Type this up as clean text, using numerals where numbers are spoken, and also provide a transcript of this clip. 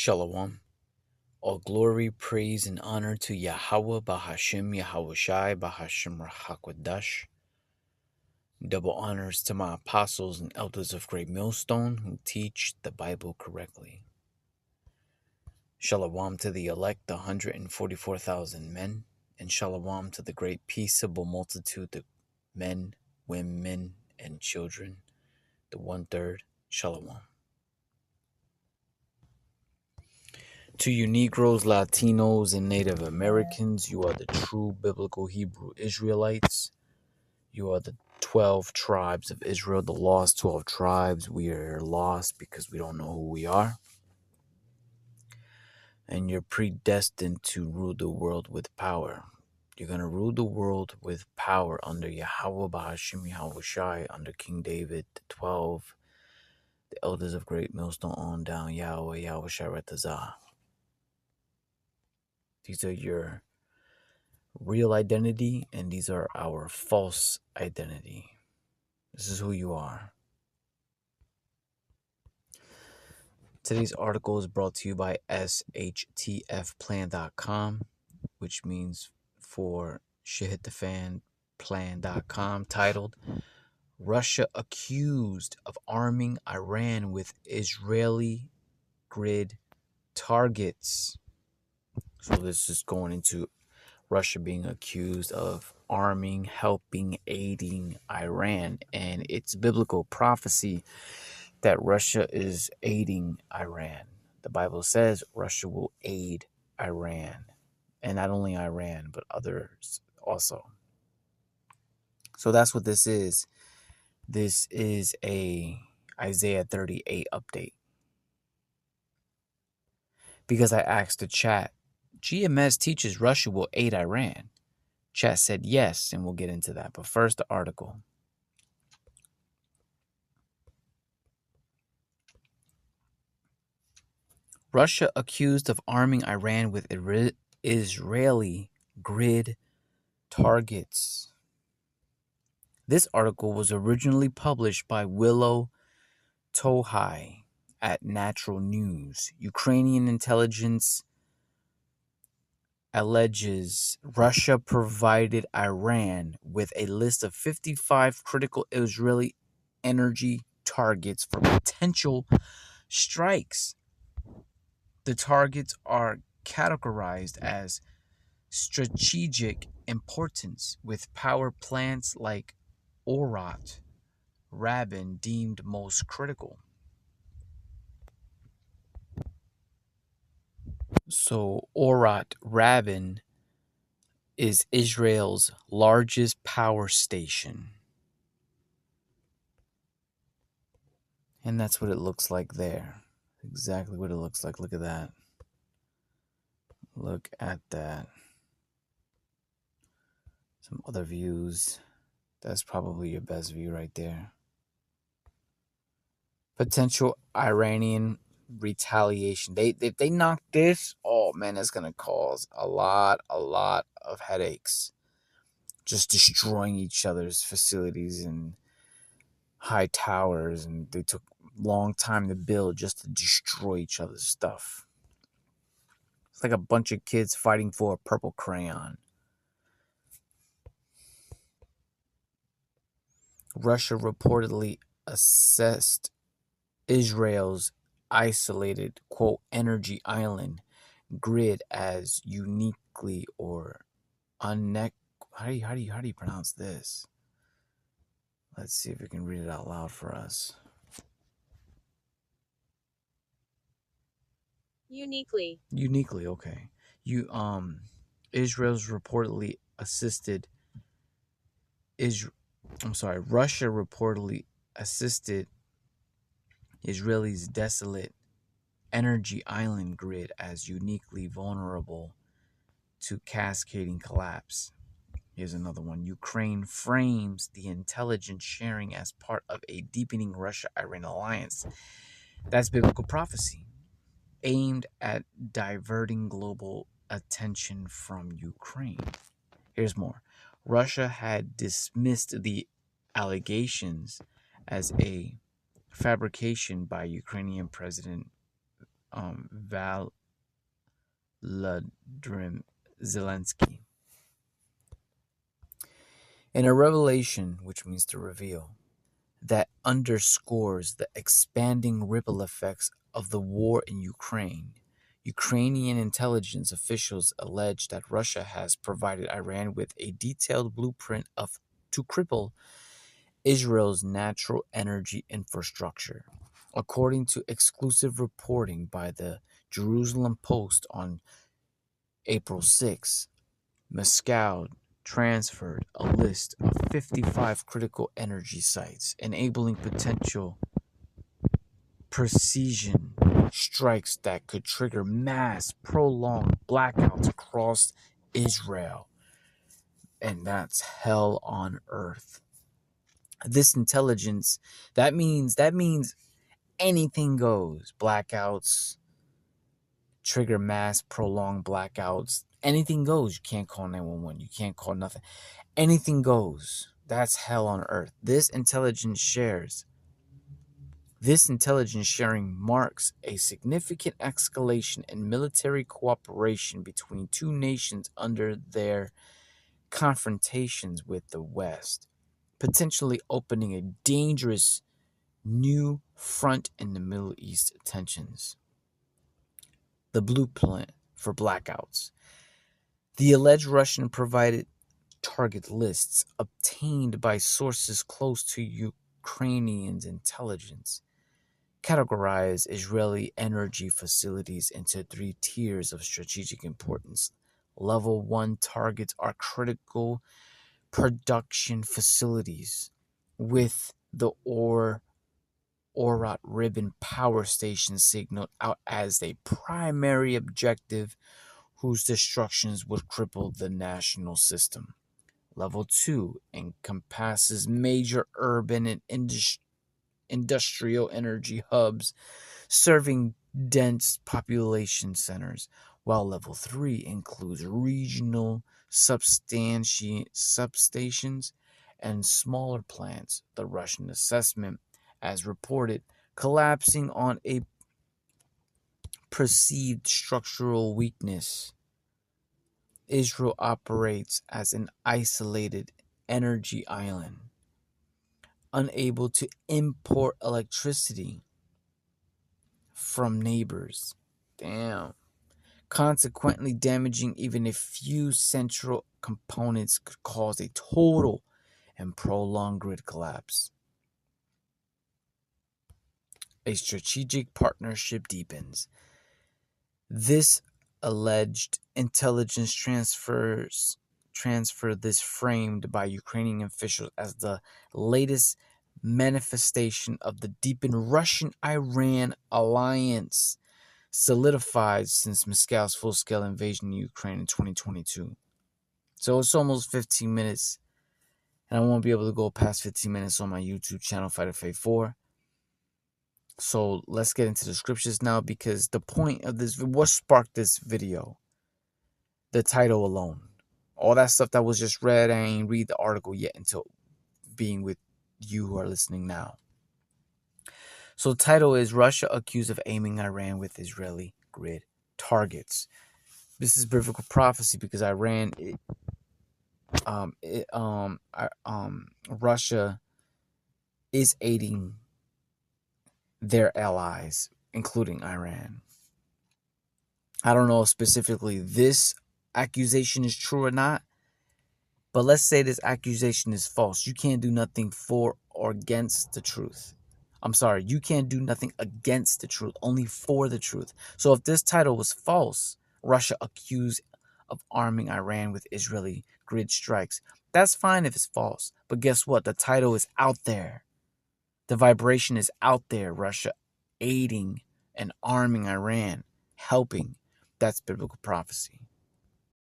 Shalom. All glory, praise, and honor to Yahweh Bahashim Yahawashi Bahashim Rahakwadash. Double honors to my apostles and elders of Great Millstone who teach the Bible correctly. Shalom to the elect, the 144,000 men, and shalom to the great peaceable multitude, the men, women, and children, the 1/3. Shalom. To you Negroes, Latinos, and Native Americans, you are the true biblical Hebrew Israelites. You are the 12 tribes of Israel, the lost 12 tribes. We are lost because we don't know who we are. And you're predestined to rule the world with power. You're going to rule the world with power under Yahweh Bahashim Yahawashi, under King David, the 12, the elders of Great Millstone on down, Yahweh Yahawashi Retazah. These are your real identity, and these are our false identity. This is who you are. Today's article is brought to you by shtfplan.com, which means for shit hit the fan plan.com, titled Russia accused of arming Iran with Israeli grid targets. So this is going into Russia being accused of arming, helping, aiding Iran. And it's biblical prophecy that Russia is aiding Iran. The Bible says Russia will aid Iran. And not only Iran, but others also. So that's what this is. This is a Isaiah 38 update. Because I asked the chat, GMS teaches Russia will aid Iran. Chat said yes, and we'll get into that. But first, the article. Russia accused of arming Iran with Israeli grid targets. This article was originally published by Willow Tohai at Natural News. Ukrainian intelligence alleges Russia provided Iran with a list of 55 critical Israeli energy targets for potential strikes. The targets are categorized as strategic importance, with power plants like Orat Rabin deemed most critical. So Orat Rabin is Israel's largest power station. And that's what it looks like there. Exactly what it looks like. Look at that. Look at that. Some other views. That's probably your best view right there. Potential Iranian retaliation. If they knock this, oh man, that's gonna cause a lot of headaches. Just destroying each other's facilities and high towers, and they took a long time to build just to destroy each other's stuff. It's like a bunch of kids fighting for a purple crayon. Russia reportedly assessed Israel's isolated, quote, energy island grid as uniquely or how do you pronounce this? Let's see if we can read it out loud for us. Uniquely, okay. Israel's reportedly assisted Russia reportedly assisted Israel's desolate energy island grid as uniquely vulnerable to cascading collapse. Here's another one. Ukraine frames the intelligence sharing as part of a deepening Russia-Iran alliance. That's biblical prophecy, aimed at diverting global attention from Ukraine. Here's more. Russia had dismissed the allegations as a fabrication by Ukrainian President Volodymyr Zelensky. In a revelation, which means to reveal, that underscores the expanding ripple effects of the war in Ukraine, Ukrainian intelligence officials allege that Russia has provided Iran with a detailed blueprint to cripple Israel's natural energy infrastructure. According to exclusive reporting by the Jerusalem Post on April 6, Moscow transferred a list of 55 critical energy sites, enabling potential precision strikes that could trigger mass, prolonged blackouts across Israel. And that's hell on earth. This intelligence, that means anything goes. Blackouts, trigger mass, prolonged blackouts. Anything goes. You can't call 911. You can't call nothing. Anything goes. That's hell on earth. This intelligence sharing marks a significant escalation in military cooperation between two nations under their confrontations with the West, potentially opening a dangerous new front in the Middle East tensions. The blueprint for blackouts. The alleged Russian provided target lists obtained by sources close to Ukrainian intelligence categorize Israeli energy facilities into 3 tiers of strategic importance. Level 1 targets are critical production facilities, with the Orat Ribbon power station signaled out as a primary objective, whose destructions would cripple the national system. Level 2 encompasses major urban and industrial energy hubs serving dense population centers, while Level 3 includes regional substations and smaller plants. The Russian assessment, as reported, collapsing on a perceived structural weakness. Israel operates as an isolated energy island, unable to import electricity from neighbors. Damn. Consequently, damaging even a few central components could cause a total and prolonged grid collapse. A strategic partnership deepens. This alleged intelligence transfer this framed by Ukrainian officials as the latest manifestation of the deepened Russian-Iran alliance, solidified since Moscow's full-scale invasion of Ukraine in 2022. So it's almost 15 minutes, and I won't be able to go past 15 minutes on my YouTube channel, Fighter Faith 4. So let's get into the scriptures now, because the point of this, what sparked this video? The title alone. All that stuff that was just read, I ain't read the article yet until being with you who are listening now. So the title is Russia accused of aiming Iran with Israeli grid targets. This is biblical prophecy because Russia is aiding their allies, including Iran. I don't know if specifically this accusation is true or not, but let's say this accusation is false. You can't do nothing for or against the truth. I'm sorry, you can't do nothing against the truth, only for the truth. So if this title was false, Russia accused of arming Iran with Israeli grid strikes, that's fine if it's false. But guess what? The title is out there. The vibration is out there. Russia aiding and arming Iran, helping. That's biblical prophecy.